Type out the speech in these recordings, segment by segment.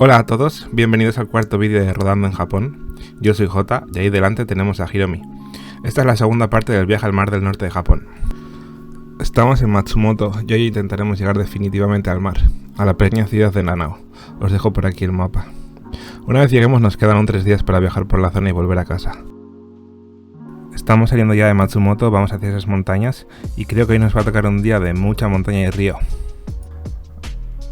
Hola a todos, bienvenidos al cuarto vídeo de Rodando en Japón. Yo soy Jota y ahí delante tenemos a Hiromi. Esta es la segunda parte del viaje al mar del norte de Japón. Estamos en Matsumoto y hoy intentaremos llegar definitivamente al mar, a la pequeña ciudad de Nanao. Os dejo por aquí el mapa. Una vez lleguemos nos quedan aún 3 días para viajar por la zona y volver a casa. Estamos saliendo ya de Matsumoto, vamos hacia esas montañas y creo que hoy nos va a tocar un día de mucha montaña y río.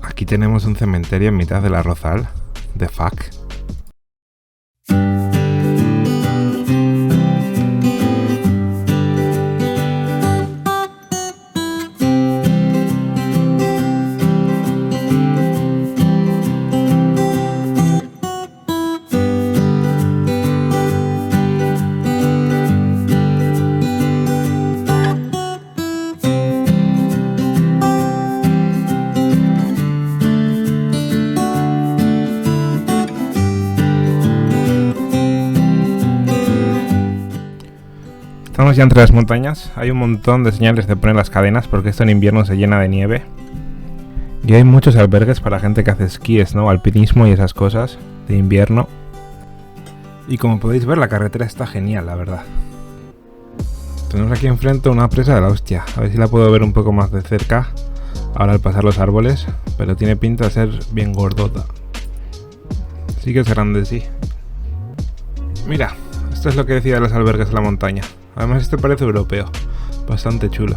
Aquí tenemos un cementerio en mitad del arrozal. The fuck. Estamos ya entre las montañas, hay un montón de señales de poner las cadenas porque esto en invierno se llena de nieve. Y hay muchos albergues para gente que hace esquí, ¿no? Alpinismo y esas cosas de invierno. Y como podéis ver la carretera está genial, la verdad. Tenemos aquí enfrente una presa de la hostia, a ver si la puedo ver un poco más de cerca ahora al pasar los árboles, pero tiene pinta de ser bien gordota. Sí que es grande, sí. Mira, esto es lo que decía de los albergues de la montaña. Además este parece europeo, bastante chulo.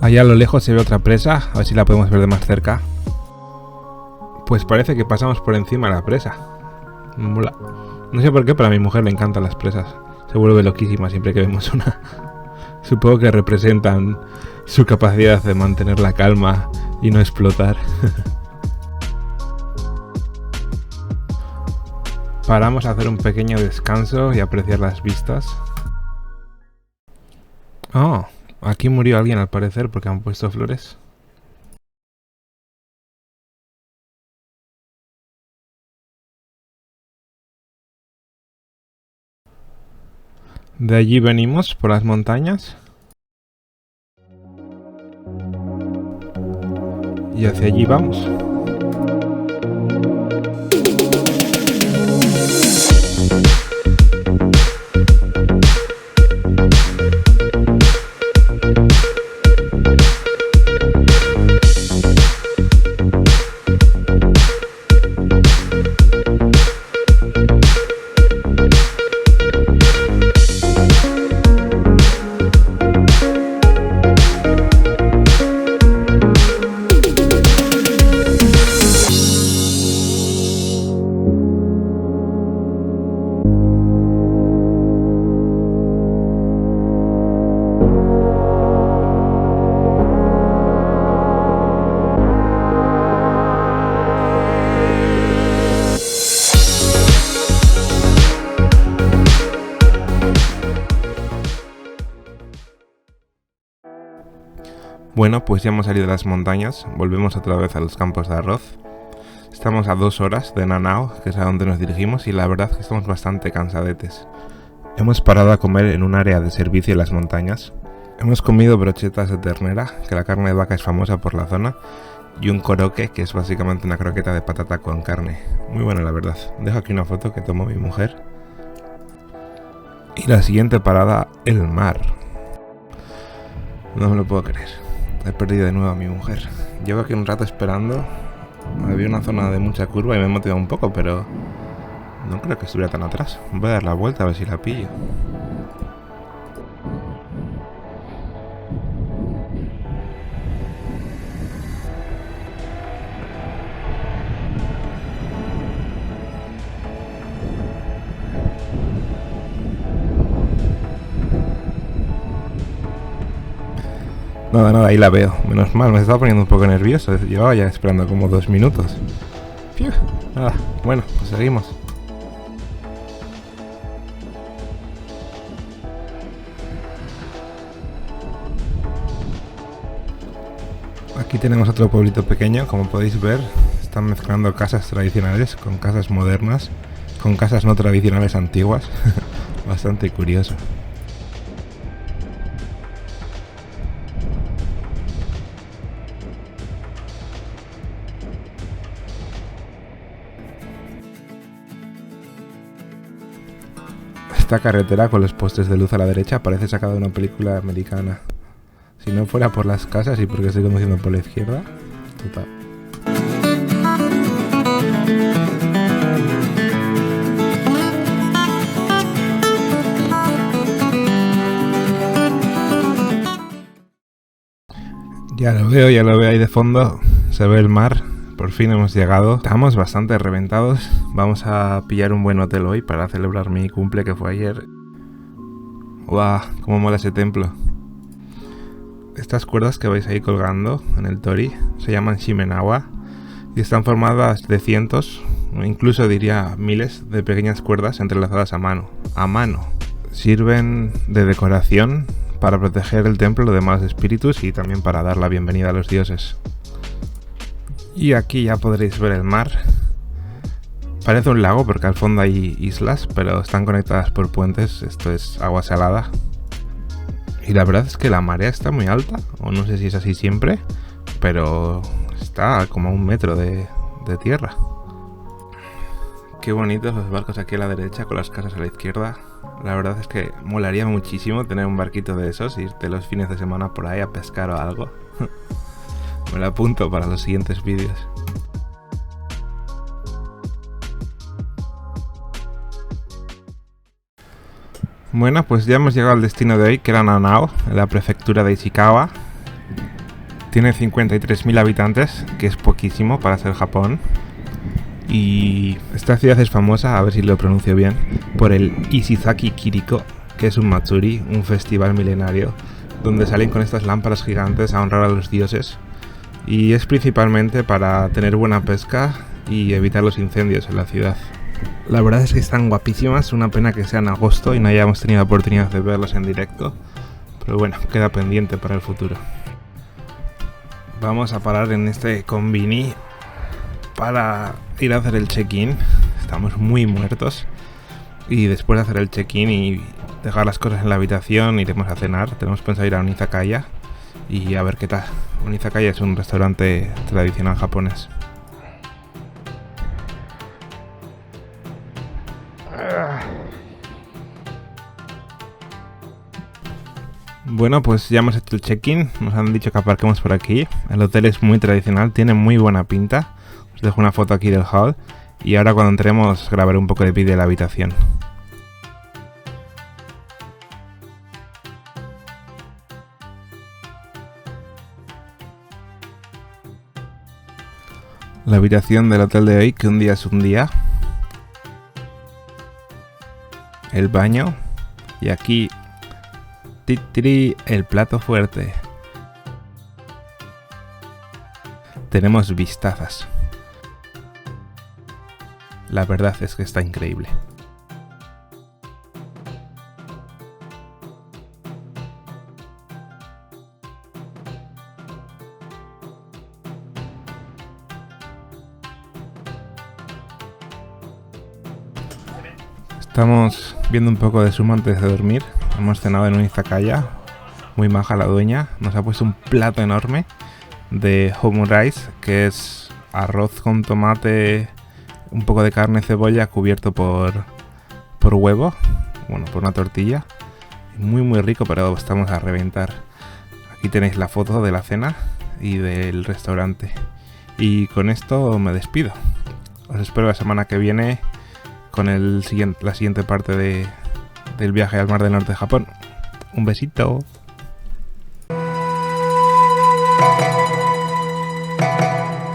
Allá a lo lejos se ve otra presa, a ver si la podemos ver de más cerca. Pues parece que pasamos por encima de la presa. Mola. No sé por qué, pero a mi mujer le encantan las presas. Se vuelve loquísima siempre que vemos una. Supongo que representan su capacidad de mantener la calma y no explotar. Paramos a hacer un pequeño descanso y apreciar las vistas. Oh, aquí murió alguien al parecer porque han puesto flores. De allí venimos por las montañas. Y hacia allí vamos. Bueno, pues ya hemos salido de las montañas, volvemos otra vez a los campos de arroz. Estamos a 2 horas de Nanao, que es a donde nos dirigimos, y la verdad es que estamos bastante cansadetes. Hemos parado a comer en un área de servicio en las montañas. Hemos comido brochetas de ternera, que la carne de vaca es famosa por la zona, y un koroke, que es básicamente una croqueta de patata con carne. Muy buena la verdad. Dejo aquí una foto que tomó mi mujer. Y la siguiente parada, el mar. No me lo puedo creer. He perdido de nuevo a mi mujer. Llevo aquí un rato esperando. Había una zona de mucha curva y me he motivado un poco, pero no creo que estuviera tan atrás. Voy a dar la vuelta a ver si la pillo. Nada, ahí la veo. Menos mal, me estaba poniendo un poco nervioso. Llevaba ya esperando como 2 minutos. Fiu. Nada, bueno, pues seguimos. Aquí tenemos otro pueblito pequeño, como podéis ver. Están mezclando casas tradicionales con casas modernas, con casas no tradicionales antiguas. Bastante curioso. Esta carretera con los postes de luz a la derecha parece sacada de una película americana. Si no fuera por las casas y porque estoy conduciendo por la izquierda, total. Ya lo veo ahí de fondo, se ve el mar, por fin hemos llegado. Estamos bastante reventados, vamos a pillar un buen hotel hoy para celebrar mi cumple que fue ayer. ¡Guau! ¡Cómo mola ese templo! Estas cuerdas que vais ahí colgando en el tori se llaman shimenawa y están formadas de cientos, o incluso diría miles de pequeñas cuerdas entrelazadas a mano. Sirven de decoración para proteger el templo de malos espíritus y también para dar la bienvenida a los dioses. Y aquí ya podréis ver el mar. Parece un lago porque al fondo hay islas, pero están conectadas por puentes, esto es agua salada. Y la verdad es que la marea está muy alta, o no sé si es así siempre, pero está como a 1 metro de tierra. Qué bonitos los barcos aquí a la derecha con las casas a la izquierda. La verdad es que molaría muchísimo tener un barquito de esos, irte los fines de semana por ahí a pescar o algo. Me lo apunto para los siguientes vídeos. Bueno, pues ya hemos llegado al destino de hoy, que era Nanao, en la prefectura de Ishikawa. Tiene 53.000 habitantes, que es poquísimo para ser Japón. Y esta ciudad es famosa, a ver si lo pronuncio bien, por el Ishizaki Kiriko, que es un matsuri, un festival milenario, donde salen con estas lámparas gigantes a honrar a los dioses. Y es principalmente para tener buena pesca y evitar los incendios en la ciudad. La verdad es que están guapísimas, una pena que sea en agosto y no hayamos tenido la oportunidad de verlas en directo, pero bueno, queda pendiente para el futuro. Vamos a parar en este konbini para ir a hacer el check-in, estamos muy muertos, y después de hacer el check-in y dejar las cosas en la habitación iremos a cenar. Tenemos pensado ir a un izakaya y a ver qué tal. Un izakaya es un restaurante tradicional japonés. Bueno, pues ya hemos hecho el check-in, nos han dicho que aparquemos por aquí. El hotel es muy tradicional, tiene muy buena pinta. Os dejo una foto aquí del hall y ahora cuando entremos grabaré un poco de vídeo de la habitación. La habitación del hotel de hoy, que un día es un día. El baño y aquí el plato fuerte. Tenemos vistazas. La verdad es que está increíble. Estamos viendo un poco de Sumo antes de dormir. Hemos cenado en un izakaya. Muy maja la dueña. Nos ha puesto un plato enorme de omurice, que es arroz con tomate, un poco de carne, cebolla, cubierto por huevo. Bueno, por una tortilla. Muy muy rico, pero estamos a reventar. Aquí tenéis la foto de la cena y del restaurante. Y con esto me despido. Os espero la semana que viene con la siguiente parte del viaje al Mar del Norte de Japón. Un besito.